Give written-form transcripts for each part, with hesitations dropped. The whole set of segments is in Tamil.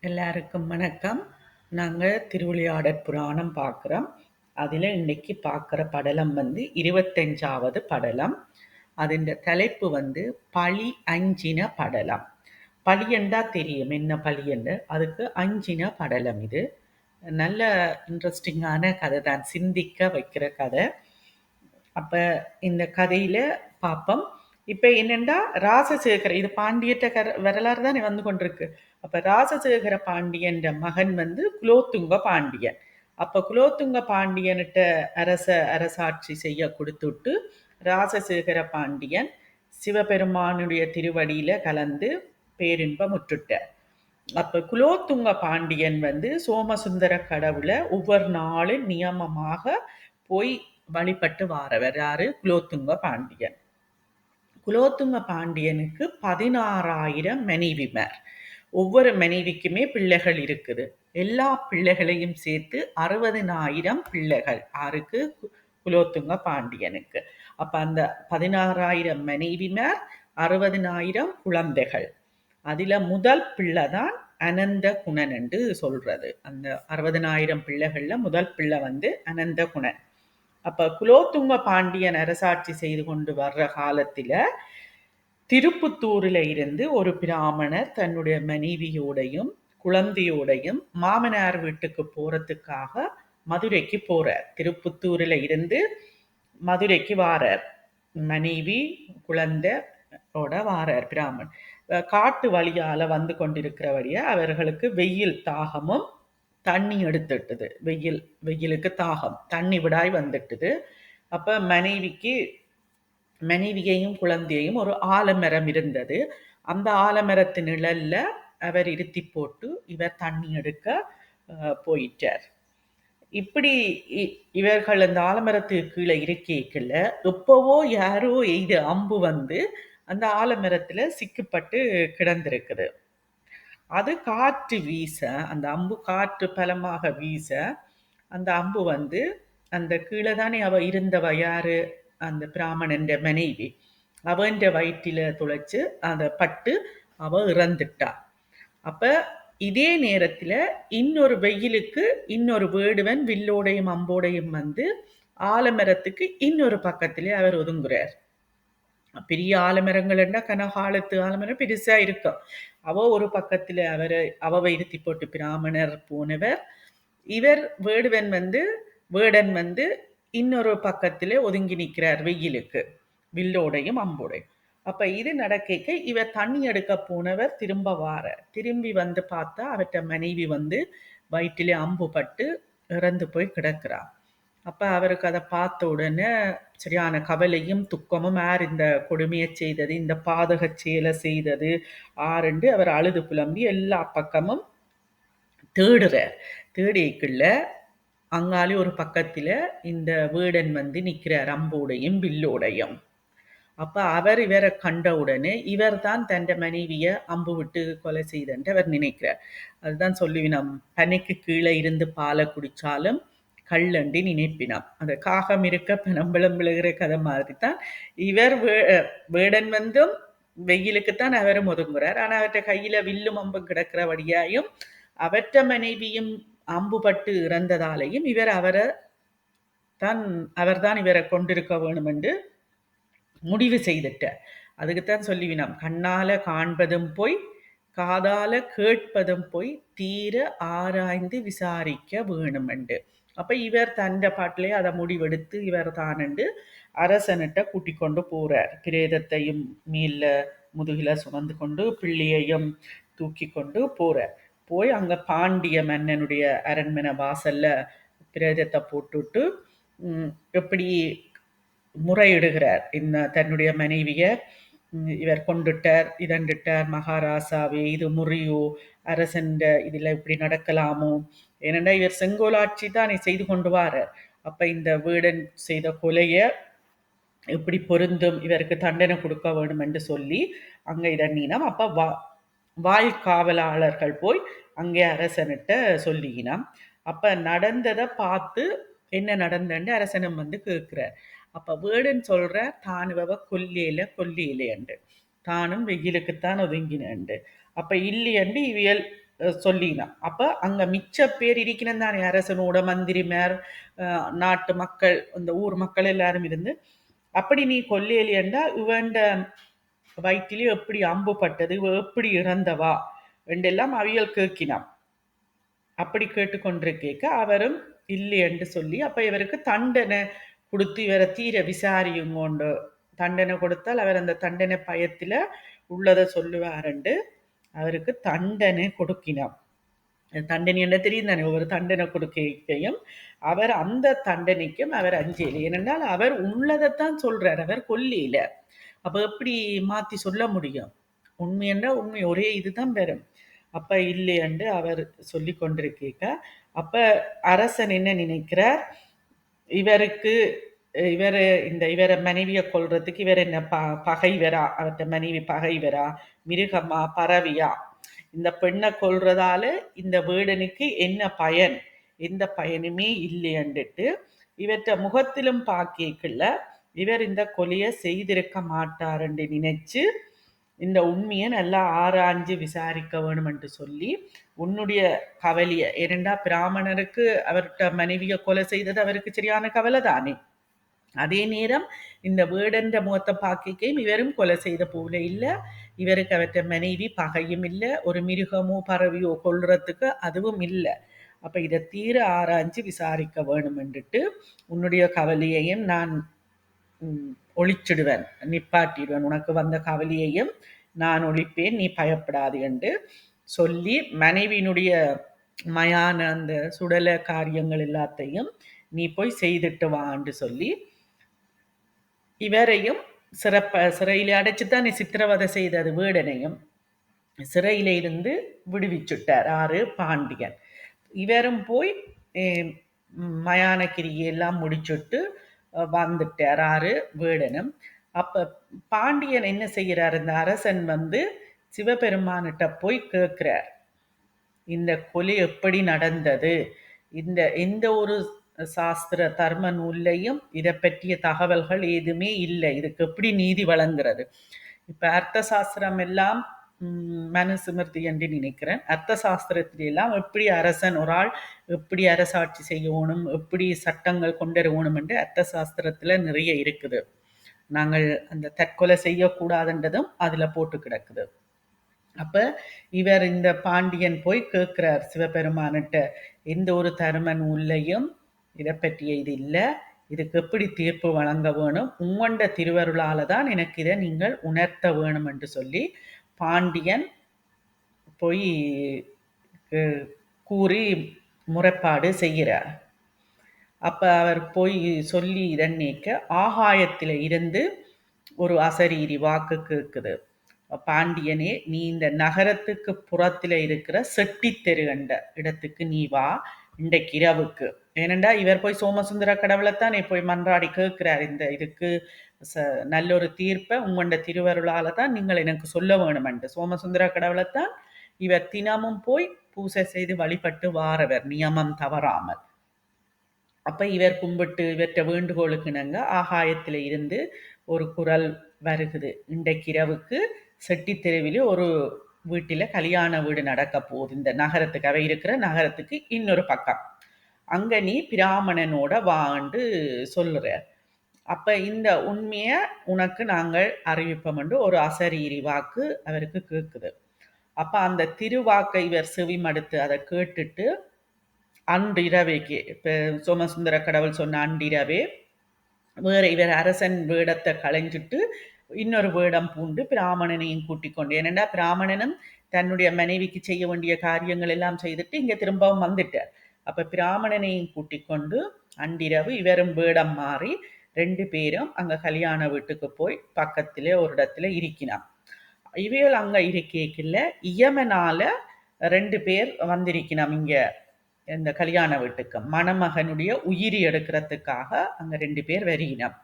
எல்லாருக்கும் வணக்கம். நாங்கள் திருவிளையாடற் புராணம் பார்க்குறோம். அதில் இன்னைக்கு பார்க்குற படலம் 25வது படலம். அதின் தலைப்பு பழி அஞ்சின படலம். பழி என்றா தெரியும் என்ன பழி என்று. அதுக்கு அஞ்சின படலம் இது. நல்ல இன்ட்ரெஸ்டிங்கான கதை தான், சிந்திக்க வைக்கிற கதை. அப்போ இந்த கதையில் பார்ப்போம். இப்போ என்னென்னா ராசசேகர, இது பாண்டியற்ற வரலாறு தானே வந்து கொண்டிருக்கு. அப்போ ராசசேகர பாண்டியன் மகன் குலோத்துங்க பாண்டியன். அப்போ குலோத்துங்க பாண்டியன்கிட்ட அரசாட்சி செய்ய கொடுத்துட்டு ராசசேகர பாண்டியன் சிவபெருமானுடைய திருவடியில கலந்து பேரின்பம் முற்றுட்டார். அப்போ குலோத்துங்க பாண்டியன் சோமசுந்தர கடவுளை ஒவ்வொரு நாளும் நியமமாக போய் வழிபட்டு வாரவர். யாரு? குலோத்துங்க பாண்டியன். குலோத்துங்க பாண்டியனுக்கு 16,000 மனைவிமார். ஒவ்வொரு மனைவிக்குமே பிள்ளைகள் இருக்குது. எல்லா பிள்ளைகளையும் சேர்த்து 60,000 பிள்ளைகள். யாருக்கு? குலோத்துங்க பாண்டியனுக்கு. அப்ப அந்த 16,000 மனைவிமார், 60,000 குழந்தைகள். அதுல முதல் பிள்ளை தான் அனந்த குணன் என்று சொல்றது. அந்த 60,000 பிள்ளைகள்ல முதல் பிள்ளை அனந்த குணன். அப்ப குலோத்துங்க பாண்டியன் அரசாட்சி செய்து கொண்டு வர்ற காலத்துல திருப்புத்தூரில் இருந்து ஒரு பிராமணர் தன்னுடைய மனைவியோடையும் குழந்தையோடையும் மாமனார் வீட்டுக்கு போறதுக்காக மதுரைக்கு போறார். திருப்புத்தூரில் இருந்து மதுரைக்கு வாரார். மனைவி குழந்தையோட வாரார் பிராமணன். காட்டு வழியால வந்து கொண்டிருக்கிறபடியா அவர்களுக்கு வெயில் தாகமும் தண்ணி எடுத்துட்டுது. வெயிலுக்கு தாகம், தண்ணி விடாய் வந்துட்டுது. அப்ப மனைவியையும் குழந்தையையும் ஒரு ஆலமரம் இருந்தது. அந்த ஆலமரத்து நிழல்ல அவர் இருத்தி போட்டு இவர் தண்ணி எடுக்க போயிட்டார். இப்படி இவர்கள் அந்த ஆலமரத்துக்கு கீழே இருக்கைக்குள்ள எப்பவோ யாரோ எய்த அம்பு அந்த ஆலமரத்துல சிக்கப்பட்டு கிடந்திருக்குது. அது காற்று வீச, அந்த அம்பு காற்று பலமாக வீச, அந்த அம்பு அந்த கீழே தானே அவ இருந்தவ, யாரு? அந்த பிராமணன் மனைவி. அவன் வயிற்றில துளைச்சு அதை பட்டு அவ இறந்துட்டா. அப்ப இதே நேரத்துல இன்னொரு வெயிலுக்கு இன்னொரு வேடுவன் வில்லோடையும் அம்போடையும் ஆலமரத்துக்கு இன்னொரு பக்கத்திலே அவர் ஒதுங்குறார். பெரிய ஆலமரங்கள்னா கனகாலத்து ஆலமரம் பெருசா இருக்கும். அவ ஒரு பக்கத்துல அவவை இருத்தி போட்டு பிராமணர் போனவர், இவர் வேடுவன் வேடன் இன்னொரு பக்கத்திலே ஒதுங்கி நிற்கிறார் வெயிலுக்கு, வில்லோடையும் அம்போடையும். அப்ப இது நடக்க இவர் தண்ணி எடுக்க போனவர் திரும்ப திரும்பி பார்த்தா அவற்ற மனைவி வயிற்றிலே அம்பு பட்டு இறந்து போய் கிடக்கிறார். அப்ப அவருக்கு அதை பார்த்த உடனே சரியான கவலையும் துக்கமும், யார் இந்த கொடுமையை செய்தது, இந்த பாதக செயலை செய்தது ஆறுண்டு அவர் அழுது புலம்பி எல்லா பக்கமும் தேடுறார். தேடிக்குள்ள அங்காலே ஒரு பக்கத்துல இந்த வேடன் நிற்கிறார் அம்போடையும் வில்லோடையும். அப்ப அவர் இவரை கண்ட உடனே இவர் தான் தன் மனைவிய அம்பு விட்டு கொலை செய்தன்ட்டு அவர் நினைக்கிறார். அதுதான் சொல்லுவினம், பனைக்கு கீழே இருந்து பாலை குடிச்சாலும் கள்ளண்டி நினைப்பினாம். அந்த காகம் இருக்க பனம்பழம் விழுகிற கதை மாதிரி தான் இவர் வேடன் வெயிலுக்குத்தான் அவரும் ஒதுங்குறார். ஆனா அவற்றை கையில வில்லும் அம்பும் கிடக்கிறபடியாயும் அவற்ற மனைவியும் அம்புபட்டு இறந்ததாலேயும் அவர்தான் இவரை கொண்டிருக்க வேணும் என்று முடிவு செய்துட்டார். அதுக்குத்தான் சொல்லிவினாம், கண்ணால காண்பதும் போய் காதால கேட்பதும் போய் தீர ஆராய்ந்து விசாரிக்க வேணும் என்று. அப்ப இவர் தந்த பாட்டிலே அதை முடிவெடுத்து இவர் தானண்டு அரசனிட்ட கூட்டிக் கொண்டு போறார். பிரேதத்தையும் மேல முதுகில சுமந்து கொண்டு பிள்ளையையும் தூக்கி கொண்டு போறார். போய் அங்க பாண்டிய மன்னனுடைய அரண்மனை வாசல்ல பிரேதத்தை போட்டுட்டு எப்படி முறையிடுகிறார். தன்னுடைய மனைவிய இவர் கொண்டுட்டார், இதண்டுட்டார், மகாராசாவே இது முறியோ, அரசன் இதுல இப்படி நடக்கலாமோ? ஏனென்றா இவர் செங்கோலாட்சி தான் செய்து கொண்டு வாரார். அப்ப இந்த வேடன் செய்த கொலைய எப்படி பொருந்தும், இவருக்கு தண்டனை கொடுக்க வேண்டும் என்று சொல்லி அங்க இதண்ணினம். அப்ப வாய் காவலாளர்கள் போய் அங்கே அரசனிட்ட சொல்லினாம். அப்ப நடந்ததை பார்த்து என்ன நடந்தன்னு அரசனம் கேட்கிறார். அப்ப வேடன் சொல்ற, தானுவ கொல்லியில என்று, தானும் வெயிலுக்குத்தான் ஒதுங்கினண்டு. அப்ப இல்லையண்டு இவியல் சொல்லினான். அப்ப அங்க மிச்ச பேர் இருக்கணும் தானே, அரசனோட மந்திரிமார், நாட்டு மக்கள், இந்த ஊர் மக்கள் எல்லாரும் இருந்து, அப்படி நீ கொல்லேலியண்டா இவண்ட வயிற்றிலே எப்படி அம்பு பட்டது, இவ எப்படி இறந்தவா என்றெல்லாம் அவியல் கேட்கினான். அப்படி கேட்டுக்கொண்டிருக்க அவரும் இல்லை என்று சொல்லி, அப்ப இவருக்கு தண்டனை கொடுத்து இவரை தீர விசாரியுங்கோண்டு தண்டனை கொடுத்தால் அவர் அந்த தண்டனை பயத்துல உள்ளதை சொல்லுவாருண்டு அவருக்கு தண்டனை கொடுக்கினார். தண்டனை என்ன தெரியும் தானே, ஒவ்வொரு தண்டனை கொடுக்கையும் அவர் அந்த தண்டனைக்கும் அவர் அஞ்சலி. ஏனென்றால் அவர் உள்ளதைத்தான் சொல்றார், அவர் கொல்லையில. அப்ப எப்படி மாத்தி சொல்ல முடியும்? உண்மை என்றால் உண்மை ஒரே இதுதான் வரும். அப்ப இல்லை என்று அவர் சொல்லி கொண்டிருக்க, அப்ப அரசன் என்ன நினைக்கிறார், இவருக்கு இவர் இந்த இவரை மனைவியை கொல்றதுக்கு இவர் என்ன பகைவரா, அவர்கிட்ட மனைவி பகைவரா, மிருகமா, பறவையா, இந்த பெண்ணை கொல்றதால இந்த வேடனுக்கு என்ன பயன், எந்த பயனுமே இல்லையண்டுட்டு இவற்ற முகத்திலும் பாக்கிக்கல இவர் இந்த கொலையை செய்திருக்க மாட்டார் என்று நினைச்சு இந்த உண்மையை நல்லா ஆராய்ஞ்சு விசாரிக்க வேணும் என்று சொல்லி உன்னுடைய கவலையை, ஏனெண்டா பிராமணருக்கு அவர்கிட்ட மனைவியை கொலை செய்தது அவருக்கு சரியான கவலை தானே. அதே நேரம் இந்த வேடன்ற முகத்தை பார்க்கையும் இவரும் கொலை செய்த போல இல்லை, இவருக்கு அவற்ற மனைவி பகையும் இல்லை, ஒரு மிருகமோ பறவையோ கொல்றதுக்கு அதுவும் இல்லை. அப்ப இதை தீர ஆராய்ஞ்சு விசாரிக்க வேணும் என்றுட்டு உன்னுடைய கவலையையும் நான் ஒழிச்சிடுவேன், நிப்பாட்டிடுவேன், உனக்கு வந்த கவலையையும் நான் ஒழிப்பேன், நீ பயப்படாது என்று சொல்லி மனைவியினுடைய மயான அந்த சுடல காரியங்கள் எல்லாத்தையும் நீ போய் செய்துட்டு வான்னு சொல்லி இவரையும் சிறையில அடைச்சுதான் சித்திரவதை செய்தது வேடனையும் சிறையில இருந்து விடுவிச்சுட்டார் ஆறு பாண்டியன். இவரும் போய் மயான கிரியெல்லாம் முடிச்சுட்டு வந்துட்டார் ஆறு வேடனும். அப்ப பாண்டியன் என்ன செய்கிறார், இந்த அரசன் வந்து சிவபெருமானிட்ட போய் கேட்கிறார், இந்த கொலை எப்படி நடந்தது, இந்த எந்த ஒரு சாஸ்திர தர்ம நூல்லையும் இதை பற்றிய தகவல்கள் எதுவுமே இல்லை, இதுக்கு எப்படி நீதி வழங்குறது. இப்ப அர்த்த சாஸ்திரம் எல்லாம் மனுசுமிருதி என்று நினைக்கிறேன். அர்த்த சாஸ்திரத்திலெல்லாம் எப்படி அரசன் ஒரு ஆள் எப்படி அரசாட்சி செய்யணும், எப்படி சட்டங்கள் கொண்டுவரணும் என்று அர்த்த சாஸ்திரத்துல நிறைய இருக்குது. நாங்கள் அந்த தற்கொலை செய்யக்கூடாதுன்றதும் அதுல போட்டு கிடக்குது. அப்ப இவர் இந்த பாண்டியன் போய் கேட்கிறார் சிவபெருமானிட்ட, எந்த ஒரு தர்ம நூல்லையும் இதை பற்றிய இது இல்லை, இதுக்கு எப்படி தீர்ப்பு வழங்க வேணும், உங்கண்ட திருவருளால தான் எனக்கு இதை நீங்கள் உணர்த்த வேணும் என்று சொல்லி பாண்டியன் போய் கூறி முறைப்பாடு செய்கிறார். அப்ப அவர் போய் சொல்லி இதன்னிக்க ஆகாயத்தில இருந்து ஒரு அசரீரி வாக்கு கேட்குது, பாண்டியனே நீ இந்த நகரத்துக்கு புறத்தில் இருக்கிற செட்டி தெரு கண்ட இடத்துக்கு நீ வா இன்றைக்கு இரவுக்கு. ஏனெண்டா இவர் போய் சோமசுந்தர கடவுளைத்தான் போய் மன்றாடி கேட்கிறார், இந்த இதுக்கு நல்லொரு தீர்ப்பை உங்கண்ட திருவருளால தான் நீங்கள் எனக்கு சொல்ல வேணும் என்று. சோமசுந்தர கடவுளைத்தான் இவர் தினமும் போய் பூசை செய்து வழிபட்டு வாரவர் நியமம் தவறாமல். அப்ப இவர் கும்பிட்டு இவற்ற வேண்டுகோளுக்கு இணங்க ஆகாயத்தில இருந்து ஒரு குரல் வருகுது, இன்றைக்கு இரவுக்கு செட்டி தெருவிலே ஒரு வீட்டில கல்யாண வீடு நடக்க போகுது, இந்த நகரத்துக்கு அவை இருக்கிற நகரத்துக்கு இன்னொரு பக்கம், அங்க நீ பிராமணனோட வாண்டு சொல்லுற. அப்ப இந்த உண்மைய உனக்கு நாங்கள் அறிவிப்போம் என்று ஒரு அசரீரி வாக்கு அவருக்கு கேட்குது. அப்ப அந்த திருவாக்கை இவர் செவிமடுத்து அதை கேட்டுட்டு அன்றிரவேக்கு, இப்ப சோமசுந்தர கடவுள் சொன்ன அன்றிரவே வேற இவர் அரசன் வேடத்தை களைஞ்சிட்டு இன்னொரு வேடம் பூண்டு பிராமணனையும் கூட்டிக் கொண்டு, ஏனென்றா பிராமணனும் தன்னுடைய மனைவிக்கு செய்ய வேண்டிய காரியங்கள் எல்லாம் செய்துட்டு இங்க திரும்பவும் வந்துட்டார். அப்ப பிராமணனையும் கூட்டிக் கொண்டு அன்றிரவு இவரும் வேடம் மாறி 2 பேரும் அங்க கல்யாண வீட்டுக்கு போய் பக்கத்திலே ஒரு இடத்துல இருக்கினான். இவைகள் அங்க இருக்கைக்குள்ள இயமனால 2 பேர் வந்திருக்கணும் இங்க இந்த கல்யாண வீட்டுக்கு, மணமகனுடைய உயிரி எடுக்கிறதுக்காக அங்க 2 பேர் வருகினம்.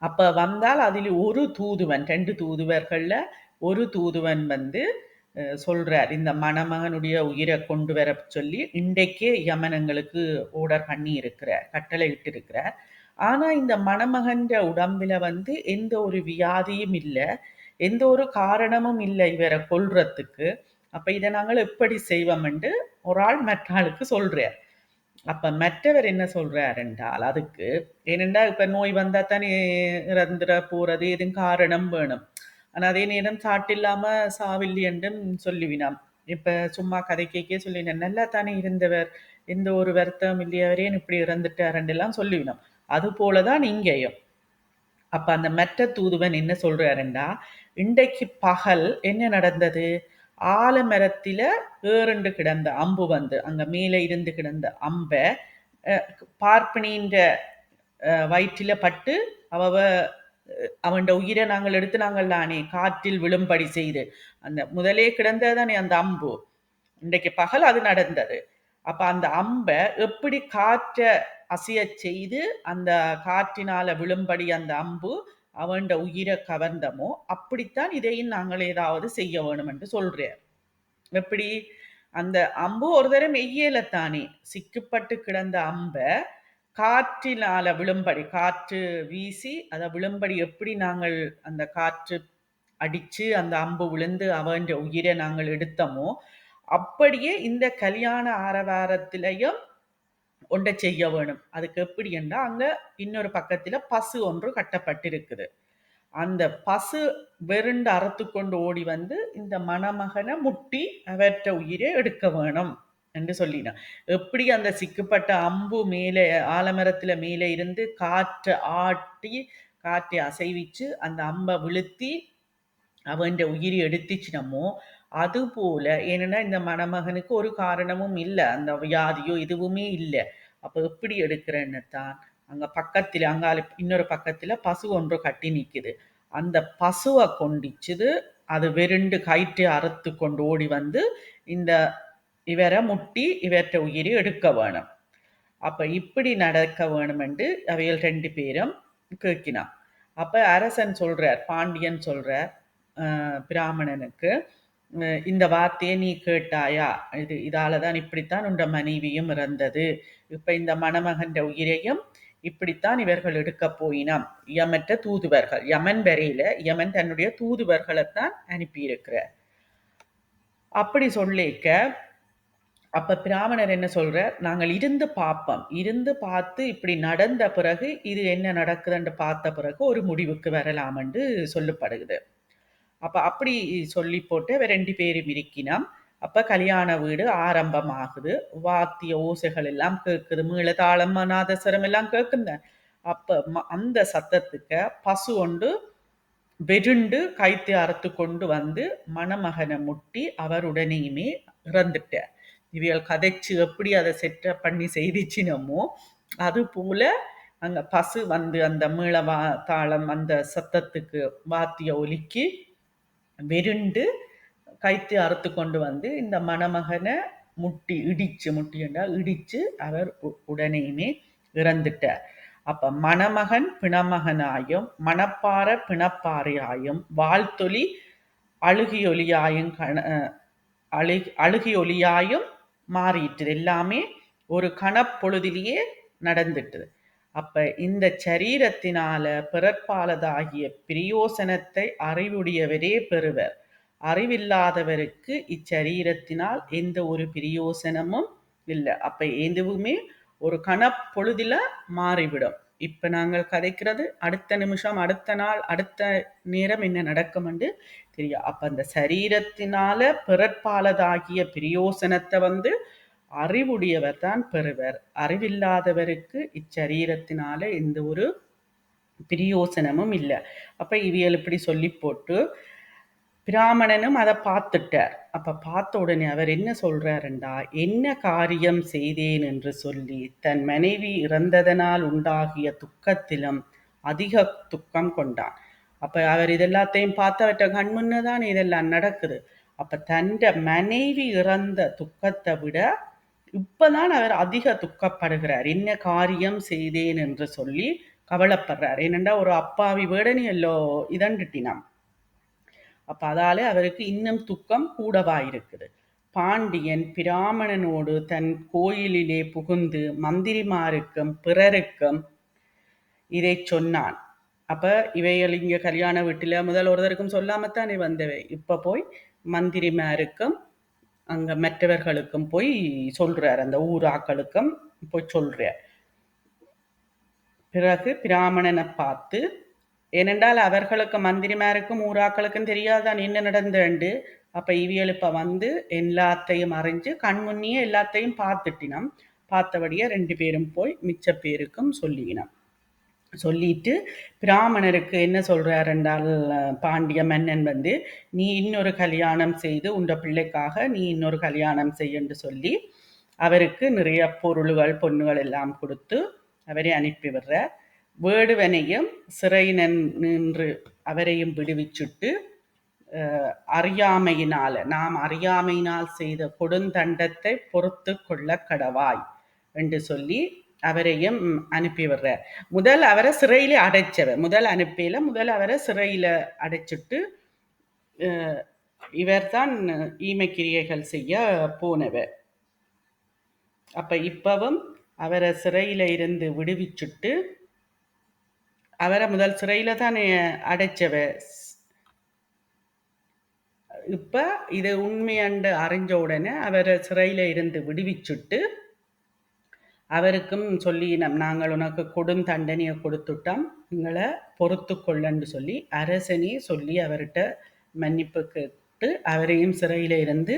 அப்ப வந்தால் அதில் ஒரு தூதுவன், 2 தூதுவர்கள்ல ஒரு தூதுவன் வந்து சொல்றார், இந்த மணமகனுடைய உயிரை கொண்டு வர சொல்லி இன்றைக்கே யமனங்களுக்கு ஓர்டர் பண்ணி இருக்கிறார், கட்டளை இட்டு இருக்கிறார். ஆனா இந்த மணமகன் உடம்புல வந்து எந்த ஒரு வியாதியும் இல்லை, எந்த ஒரு காரணமும் இல்லை இவரை கொல்றதுக்கு. அப்ப இதை நாங்கள் எப்படி செய்வோம் என்று ஒரு ஆள் மற்ற ஆளுக்கு சொல்றார். அப்ப மற்றவர் என்ன சொல்றார் என்றால் அதுக்கு, ஏனென்றா இப்ப நோய் வந்தா தானே இறந்துட போறது, எதுவும் காரணம் வேணும். ஆனா அதே நேரம் சாட்டில்லாம சாவில்லை என்றும் சொல்லுவினாம். இப்ப சும்மா கதைக்கே சொல்லினேன், நல்லா தானே இருந்தவர், எந்த ஒரு வருத்தம் இல்லையவரே இப்படி இறந்துட்டாருன்றெல்லாம் சொல்லுவினோம். அது போலதான் இங்கேயும். அப்ப அந்த மற்ற தூதுவன் என்ன சொல்றாருண்டா, இன்றைக்கு பகல் என்ன நடந்தது, ஆலமரத்தில ஏறுண்டு கிடந்த அம்பு வந்து அங்க மேலே இருந்து கிடந்த அம்ப பார்ப்பனின்ற வயிற்றில பட்டு அவ அவன் உயிரை நாங்கள் எடுத்து நாங்கள் தானே காற்றில் விழும்படி செய்து, அந்த முதலே கிடந்ததானே அந்த அம்பு, இன்றைக்கு பகல் அது நடந்தது. அப்ப அந்த அம்ப எப்படி காற்ற அசைய செய்து அந்த காற்றினால விழும்படி அந்த அம்பு அவன் உயிரை கவர்ந்தமோ, அப்படித்தான் இதையும் நாங்கள் ஏதாவது செய்ய வேணும் என்று சொல்றார். எப்படி, அந்த அம்பு ஒரு தரம் மெய்யலத்தானே சிக்கப்பட்டு கிடந்த அம்ப காற்றினால விழும்படி, காற்று வீசி அதை விழும்படி எப்படி நாங்கள் அந்த காற்று அடிச்சு அந்த அம்பு விழுந்து அவன் உயிரை நாங்கள் எடுத்தோமோ, அப்படியே இந்த கல்யாண ஆரவாரத்திலையும் ஒன்றை செய்ய வேணும். அதுக்கு எப்படி என்றால், அங்க இன்னொரு பக்கத்துல பசு ஒன்று கட்டப்பட்டிருக்குது. அந்த பசு வெருண்டு அறுத்து கொண்டு ஓடி வந்து இந்த மணமகனை முட்டி அவற்ற உயிரை எடுக்க வேணும் என்று சொல்லினான். எப்படி அந்த சிக்கப்பட்ட அம்பு மேலே ஆலமரத்துல மேலே இருந்து காற்றை ஆட்டி காற்றை அசைவிச்சு அந்த அம்பை விழுத்தி அவன் உயிரை எடுத்துச்சினமோ, அது போல, ஏன்னா இந்த மணமகனுக்கு ஒரு காரணமும் இல்லை, அந்த வியாதியோ எதுவுமே இல்லை. அப்ப எப்படி எடுக்கிறேன்னு தான் அங்க பக்கத்துல அங்கால இன்னொரு பக்கத்துல பசு ஒன்று கட்டி நிக்குது. அந்த பசுவை கொண்டிச்சுது அது வெருண்டு கயிற்றை அறுத்து கொண்டு ஓடி வந்து இந்த இவரை முட்டி இவற்றை உயிரை எடுக்க வேணும். அப்ப இப்படி நடக்க வேணும் என்று அவைகள் ரெண்டு பேரும் கேட்கினான். அப்ப அரசன் சொல்றார், பாண்டியன் சொல்றார் பிராமணனுக்கு, இந்த வார்த்தையை நீ கேட்டாயா, இதாலதான் இப்படித்தான் உண்ட மனைவியும் இறந்தது, இப்ப இந்த மணமகன் உயிரையும் இப்படித்தான் இவர்கள் எடுக்க போயினாம். யமற்ற தூதுவர்கள், யமன் வரையில யமன் தன்னுடைய தூதுவர்களைத்தான் அனுப்பியிருக்கிறார். அப்படி சொல்லிக்க அப்ப பிராமணர் என்ன சொல்றார், நாங்கள் இருந்து பார்ப்போம், இருந்து பார்த்து இப்படி நடந்த பிறகு இது என்ன நடக்குதுன்னு பார்த்த பிறகு ஒரு முடிவுக்கு வரலாம் என்று சொல்லப்படுகிறது. அப்ப அப்படி சொல்லி போட்டு அவ ரெண்டு பேரும் இருக்கினோம். அப்ப கல்யாண வீடு ஆரம்பமாகுது. வாத்திய ஓசைகள் எல்லாம் கேட்குது, மேள தாளம் நாதஸ்வரம் எல்லாம் கேட்குங்க. அப்ப அந்த சத்தத்துக்கு பசு ஒன்று வெருண்டு கைத்தை அறுத்து கொண்டு வந்து மணமகனை முட்டி அவருடனேயுமே இறந்துட்டார். இவைகள் கதைச்சு எப்படி அதை செட்ட பண்ணி செய்திச்சினமோ, அது போல அங்க பசு வந்து அந்த மேள தாளம் அந்த சத்தத்துக்கு வாத்திய ஒலிக்கு வெருண்டு கைத்து அறுத்து கொண்டு வந்து இந்த மணமகனை முட்டி இடிச்சு, முட்டி என்றால் இடிச்சு அவர் உடனேயுமே இறந்துட்டார். அப்ப மணமகன் பிணமகனாயும் மணப்பாற பிணப்பாறையாயும் வாழ்த்தொலி அழுகியொலியாயும் அழுகியொலியாயும் மாறிட்டு எல்லாமே ஒரு கணப்பொழுதிலேயே நடந்துட்டுது. அப்ப இந்த சரீரத்தினால பிறப்பாலதாகிய பிரயோசனத்தை அறிவுடையவரே பெறுவர், அறிவில்லாதவருக்கு இச்சரீரத்தினால் எந்த ஒரு பிரயோசனமும் இல்லை. அப்ப எதுவுமே ஒரு கணப்பொழுதில மாறிவிடும். இப்ப நாங்கள் கதைக்கிறது அடுத்த நிமிஷம், அடுத்த நாள், அடுத்த நேரம் என்ன நடக்கும் என்று தெரியும். அப்ப அந்த சரீரத்தினால பிறப்பாலதாகிய பிரயோசனத்தை வந்து அறிவுடையவர் தான் பெறுவர், அறிவில்லாதவருக்கு இச்சரீரத்தினால எந்த ஒரு பிரயோசனமும் இல்லை. அப்ப இவியல் இப்படி சொல்லி போட்டு பிராமணனும் அதை பார்த்துட்டார். அப்ப பார்த்த உடனே அவர் என்ன சொல்றாருண்டா, என்ன காரியம் செய்தேன் என்று சொல்லி தன் மனைவி இறந்ததனால் உண்டாகிய துக்கத்திலும் அதிக துக்கம் கொண்டான். அப்ப அவர் இதெல்லாத்தையும் பார்த்து அவற்ற கண் முன்னதான் இதெல்லாம் நடக்குது. அப்ப தன்ட மனைவி இறந்த துக்கத்தை விட இப்பதான் அவர் அதிக துக்கப்படுகிறார். என்ன காரியம் செய்தேன் என்று சொல்லி கவலைப்படுறார். ஏனென்றா ஒரு அப்பாவி வேடனி எல்லோ இதண்டுட்டினான். அப்ப அதால அவருக்கு இன்னும் துக்கம் கூடவாயிருக்குது. பாண்டியன் பிராமணனோடு தன் கோயிலிலே புகுந்து மந்திரிமாருக்கும் பிறருக்கும் இதை சொன்னான். அப்ப இவைகள் இங்க கல்யாண வீட்டில முதல் ஒருத்தருக்கும் சொல்லாமத்தானே வந்தவை. இப்ப போய் மந்திரிமாருக்கும் அங்க மற்றவர்களுக்கும் போய் சொல்றார், அந்த ஊராக்களுக்கும் போய் சொல்றார். பிறகு பிராமணனை பார்த்து, ஏனென்றால் அவர்களுக்கு மந்திரிமாருக்கும் ஊராக்களுக்கும் தெரியாதான் என்ன நடந்தேண்டு. அப்ப இவியல் இப்ப வந்து எல்லாத்தையும் அறிஞ்சு கண்முன்னியே எல்லாத்தையும் பார்த்துட்டினம். பார்த்தபடியே 2 பேரும் போய் மிச்ச பேருக்கும் சொல்லினோம். சொல்லிட்டு பிராமணருக்கு என்ன சொல்றார் என்றால், பாண்டிய மன்னன் வந்து நீ இன்னொரு கல்யாணம் செய்து உண்ட பிள்ளைக்காக நீ இன்னொரு கல்யாணம் செய்யென்று சொல்லி அவருக்கு நிறைய பொருள்கள் பொண்ணுகள் எல்லாம் கொடுத்து அவரை அனுப்பி விடுறார். வேடுவனையும் சிறை நின்று அவரையும் விடுவிச்சுட்டு நாம் அறியாமையினால் செய்த கொடுந்தண்டத்தை பொறுத்து கொள்ள கடவாய் என்று சொல்லி அவரையும் அனுப்பி விடுறார். முதல் அவரை சிறையில அடைச்சவர், முதல் அனுப்பியில முதல் அவரை சிறையில அடைச்சிட்டு இவர்தான் ஈமக்கிரியைகள் செய்ய போனவர். அப்ப இப்பவும் அவரை சிறையில இருந்து விடுவிச்சுட்டு அவரை முதல் சிறையில தான் அடைச்சவர். இப்ப இது உண்மையண்டு அறிஞ்ச உடனே அவரை சிறையில இருந்து விடுவிச்சுட்டு அவருக்கும் சொல்லி நாங்கள் உனக்கு கொடும் தண்டனையை கொடுத்துட்டோம், எங்களை பொறுத்து கொள்ளன்னு சொல்லி அரசனே சொல்லி அவர்கிட்ட மன்னிப்பு கேட்டு அவரையும் சிறையில இருந்து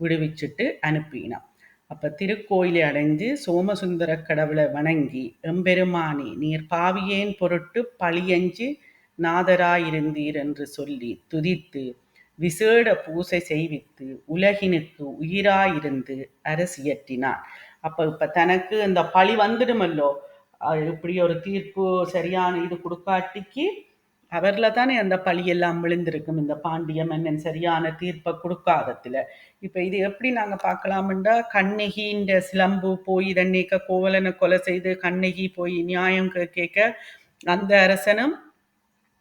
விடுவிச்சுட்டு அனுப்பினான். அப்ப திருக்கோயிலை அடைஞ்சு சோமசுந்தர கடவுளை வணங்கி, எம்பெருமானி நீர் பாவியேன் பொருட்டு பழியஞ்சு நாதராயிருந்தீர் என்று சொல்லி துதித்து விசேட பூசை செய்வித்து உலகினுக்கு உயிராயிருந்து அரசியற்றினான். இப்ப தனக்கு இந்த பழி வந்துடுமல்லோ, இப்படி ஒரு தீர்ப்பு சரியான இது கொடுக்காட்டிக்கு அவர்ல தானே அந்த பழியெல்லாம் விழுந்திருக்கும், இந்த பாண்டிய மன்னன் சரியான தீர்ப்பை கொடுக்காததுல. இப்ப இது எப்படி நாங்க பார்க்கலாம்டா, கண்ணகின்ற சிலம்பு போய் தண்ணிக்க கோவலனை கொலை செய்து கண்ணகி போய் நியாயம் கேட்க அந்த அரசனும்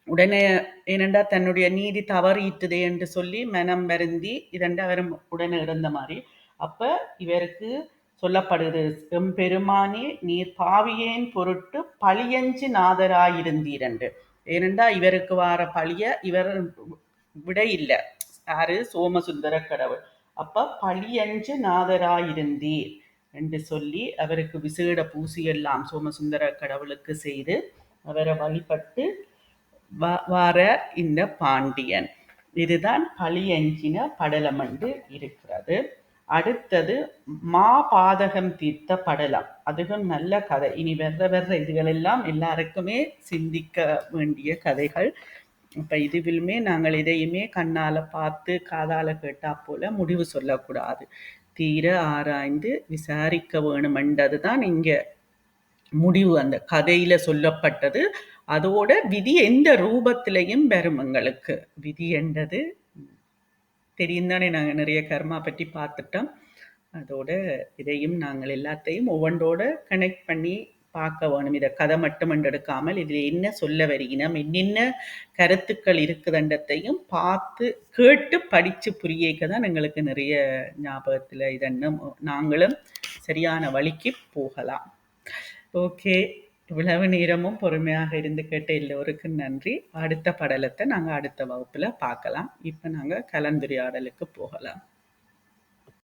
உடனே ஏனென்றா தன்னுடைய நீதி தவறிட்டுதே என்று சொல்லி மனம் வருந்தி இதென்று அவர் உடனே இறந்த மாதிரி. அப்ப இவருக்கு சொல்லப்படுது, எம்பெருமானே நீர் பாவியேன் பொருட்டு பழியஞ்சு நாதராயிருந்தீர் என்று. ஏனென்றா இவருக்கு வார பழிய இவர் விட இல்லை, யாரு சோமசுந்தர கடவுள். அப்ப பழியஞ்சு நாதராயிருந்தீர் என்று சொல்லி அவருக்கு விசேட பூசியெல்லாம் சோமசுந்தர கடவுளுக்கு செய்து அவரை வழிபட்டு வார இந்த பாண்டியன். இதுதான் பழியஞ்சின படலம் என்று இருக்கிறது. அடுத்தது மாபாதகம் தீர்த்த படலம், அதுவும் நல்ல கதை. இனி வர்ற இதுகளெல்லாம் எல்லாருக்குமே சிந்திக்க வேண்டிய கதைகள். இப்ப இதுவிலுமே நாங்கள் இதையுமே கண்ணால பார்த்து காதால கேட்டா போல முடிவு சொல்லக்கூடாது, தீர ஆராய்ந்து விசாரிக்க வேணுமென்றது தான் இங்க முடிவு அந்த கதையில சொல்லப்பட்டது. அதோட விதி எந்த ரூபத்திலையும் வரும். எங்களுக்கு விதி என்றது தெரியும் தானே, நாங்கள் நிறைய கர்மா பற்றி பார்த்துட்டோம். அதோட இதையும் நாங்கள் எல்லாத்தையும் ஒவ்வொன்றோட கனெக்ட் பண்ணி பார்க்க வேணும். இதை கதை மட்டும் எடுக்காமல் இதில் என்ன சொல்ல வருகினோம், என்னென்ன கருத்துக்கள் இருக்குதுன்றதையும் பார்த்து கேட்டு படித்து புரியக்க தான் எங்களுக்கு நிறைய ஞாபகத்தில் இதென்னும் நாங்களும் சரியான வழிக்கு போகலாம். ஓகே, இவ்வளவு நேரமும் பொறுமையாக இருந்து கேட்ட எல்லோருக்கும் நன்றி. அடுத்த படலத்தை நாங்கள் அடுத்த வகுப்பில் பார்க்கலாம். இப்போ நாங்கள் கலந்துரையாடலுக்கு போகலாம்.